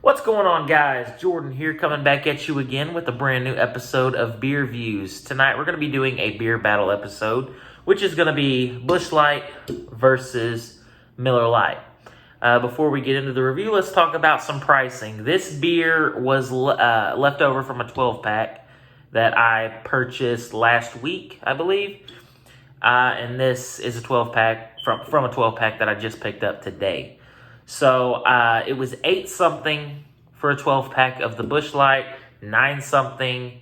What's going on, guys? Jordan here, coming back at you again with a brand new episode of Beer Views. Tonight we're going to be doing a beer battle episode, which is going to be Busch Light versus Miller Lite. Before we get into the review, let's talk about some pricing. This beer was left over from a 12-pack that I purchased last week, I believe. And this is a 12-pack from a 12-pack that I just picked up today. So it was 8 something for a 12-pack of the Busch Light, 9 something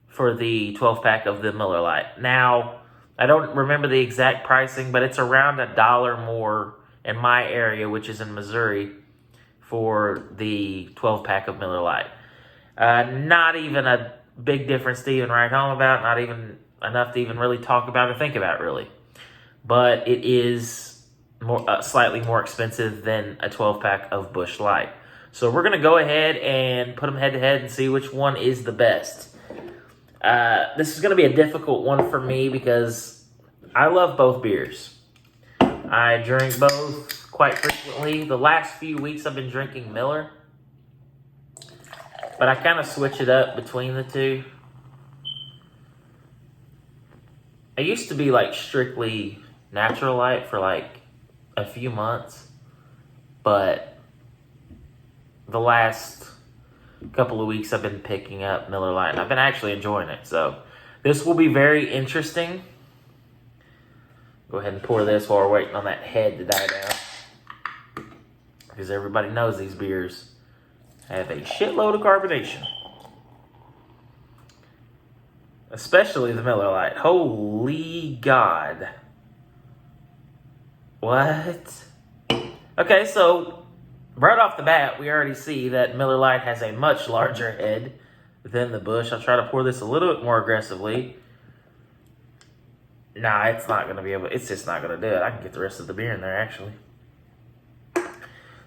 for the 12-pack of the Miller Lite. Now, I don't remember the exact pricing, but it's around $1 more in my area, which is in Missouri, for the 12-pack of Miller Lite. Not even a big difference to even write home about, not even enough to even really talk about or think about, really. But it is slightly more expensive than a 12-pack of Busch Light. So we're going to go ahead and put them head-to-head and see which one is the best. This is going to be a difficult one for me because I love both beers. I drink both quite frequently. The last few weeks I've been drinking Miller, but I kind of switch it up between the two. I used to be like strictly Natural Light for like a few months, but the last couple of weeks I've been picking up Miller Lite, and I've been actually enjoying it. So this will be very interesting. Go ahead and pour this while we're waiting on that head to die down, because everybody knows these beers have a shitload of carbonation, especially the Miller Lite. Holy God. What? Okay, so right off the bat, we already see that Miller Lite has a much larger head than the Busch. I'll try to pour this a little bit more aggressively. Nah, it's not going to be able, it's just not going to do it. I can get the rest of the beer in there, actually.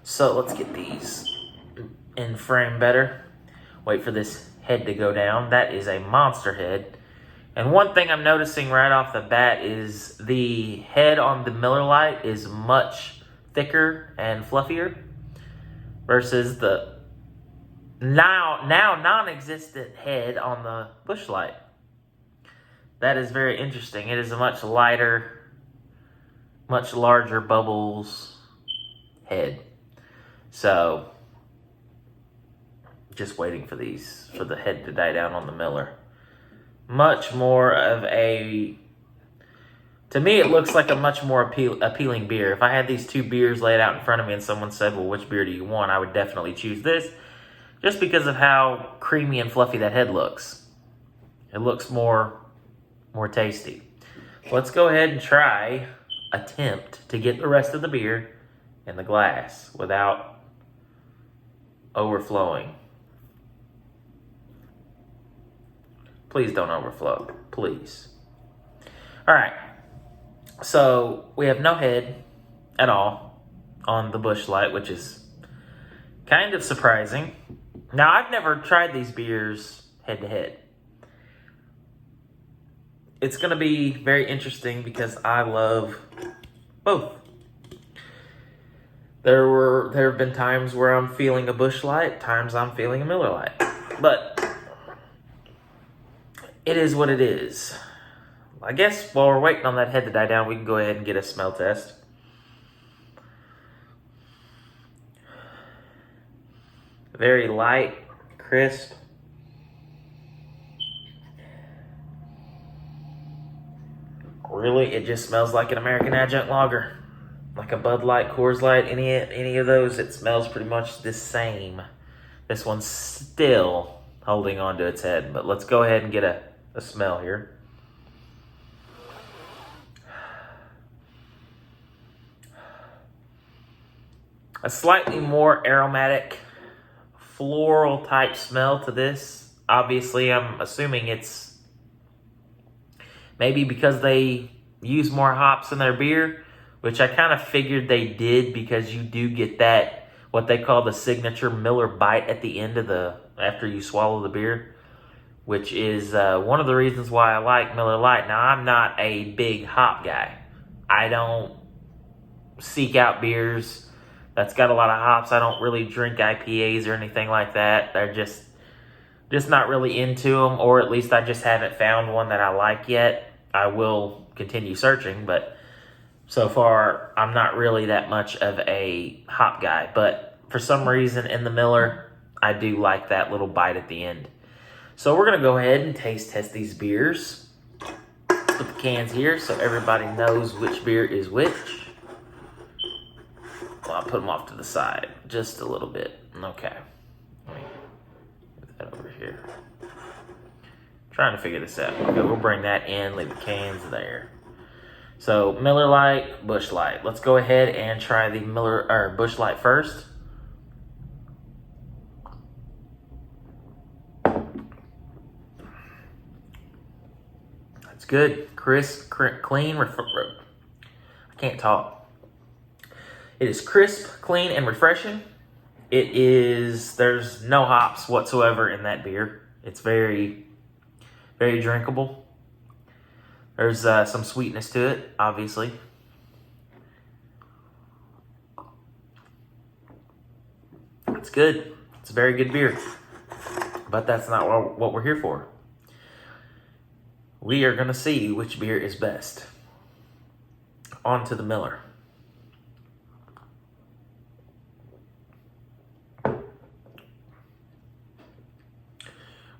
So let's get these in frame better. Wait for this head to go down. That is a monster head. And one thing I'm noticing right off the bat is the head on the Miller Lite is much thicker and fluffier versus the now non-existent head on the Busch Light. That is very interesting. It is a much lighter, much larger bubbles head. So, just waiting for the head to die down on the Miller. Much more of a, to me, it looks like a much more appealing beer. If I had these two beers laid out in front of me and someone said, well, which beer do you want? I would definitely choose this, just because of how creamy and fluffy that head looks. It looks more tasty. Let's go ahead and attempt to get the rest of the beer in the glass without overflowing. Please don't overflow. Please. All right. So we have no head at all on the Busch Light, which is kind of surprising. Now, I've never tried these beers head to head. It's going to be very interesting because I love both. There have been times where I'm feeling a Busch Light, times I'm feeling a Miller Lite. But it is what it is. I guess while we're waiting on that head to die down, we can go ahead and get a smell test. Very light, crisp. Really, it just smells like an American Adjunct Lager. Like a Bud Light, Coors Light, any of those, it smells pretty much the same. This one's still holding on to its head, but let's go ahead and get a smell here. A slightly more aromatic, floral type smell to this. Obviously, I'm assuming it's maybe because they use more hops in their beer, which I kind of figured they did, because you do get that, what they call the signature Miller bite at the end of after you swallow the beer, which is one of the reasons why I like Miller Lite. Now, I'm not a big hop guy. I don't seek out beers that's got a lot of hops. I don't really drink IPAs or anything like that. They're just not really into them, or at least I just haven't found one that I like yet. I will continue searching, but so far I'm not really that much of a hop guy. But for some reason in the Miller, I do like that little bite at the end. So we're going to go ahead and taste test these beers. Put the cans here so everybody knows which beer is which. Well, I'll put them off to the side just a little bit. Okay. Let me get that over here. Trying to figure this out. Okay, we'll bring that in, leave the cans there. So Miller Lite, Busch Light. Let's go ahead and try the Busch Light first. That's good, crisp, clean. I can't talk. It is crisp, clean, and refreshing. There's no hops whatsoever in that beer. It's very, very drinkable. There's some sweetness to it, obviously. It's good. It's a very good beer. But that's not what we're here for. We are going to see which beer is best. On to the Miller.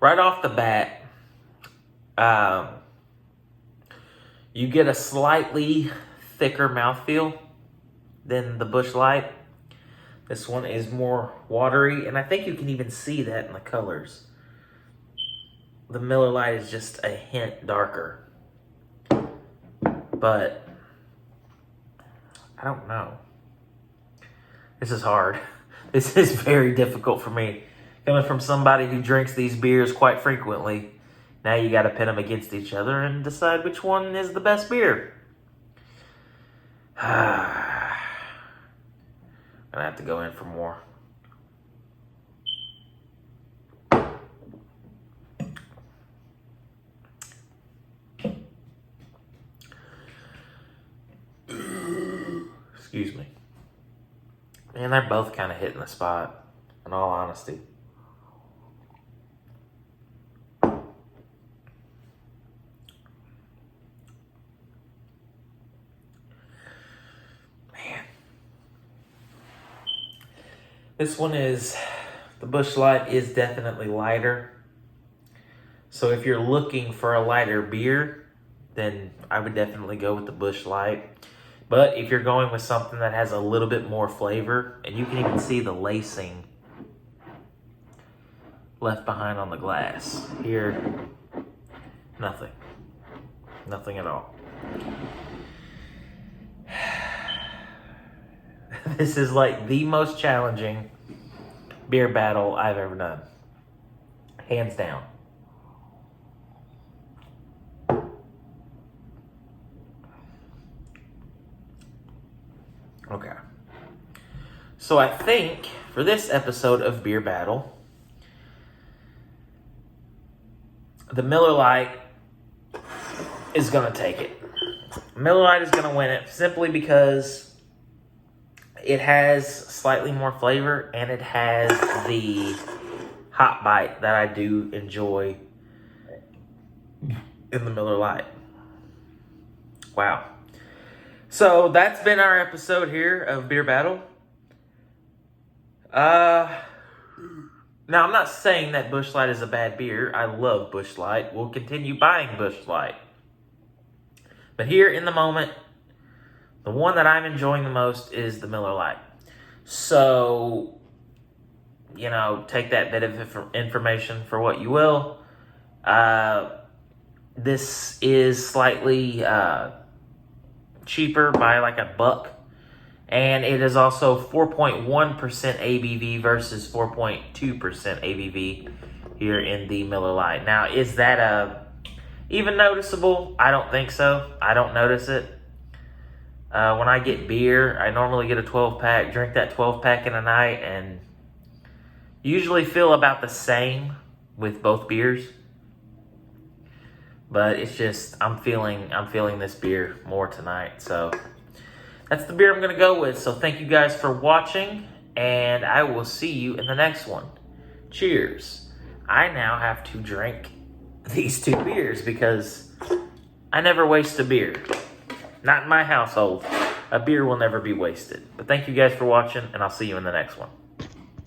Right off the bat, you get a slightly thicker mouthfeel than the Busch Light. This one is more watery, and I think you can even see that in the colors. The Miller Lite is just a hint darker. But I don't know. This is hard. This is very difficult for me. Coming from somebody who drinks these beers quite frequently, now you got to pit them against each other and decide which one is the best beer. I'm going to have to go in for more. Excuse me. Man, they're both kind of hitting the spot, in all honesty. Man. This one the Busch Light is definitely lighter. So if you're looking for a lighter beer, then I would definitely go with the Busch Light. But if you're going with something that has a little bit more flavor, and you can even see the lacing left behind on the glass. Here, nothing. Nothing at all. This is like the most challenging beer battle I've ever done. Hands down. Okay. So I think for this episode of Beer Battle, the Miller Lite is going to take it. Miller Lite is going to win it simply because it has slightly more flavor and it has the hot bite that I do enjoy in the Miller Lite. Wow. So that's been our episode here of Beer Battle. Now, I'm not saying that Busch Light is a bad beer. I love Busch Light. We'll continue buying Busch Light. But here in the moment, the one that I'm enjoying the most is the Miller Lite. So, take that bit of information for what you will. This is slightly cheaper by like $1. And it is also 4.1% ABV versus 4.2% ABV here in the Miller Lite. Now, is that even noticeable? I don't think so. I don't notice it. When I get beer, I normally get a 12-pack, drink that 12-pack in a night, and usually feel about the same with both beers. But it's just I'm feeling this beer more tonight. So that's the beer I'm going to go with. So thank you guys for watching, and I will see you in the next one. Cheers. I now have to drink these two beers because I never waste a beer. Not in my household. A beer will never be wasted. But thank you guys for watching, and I'll see you in the next one.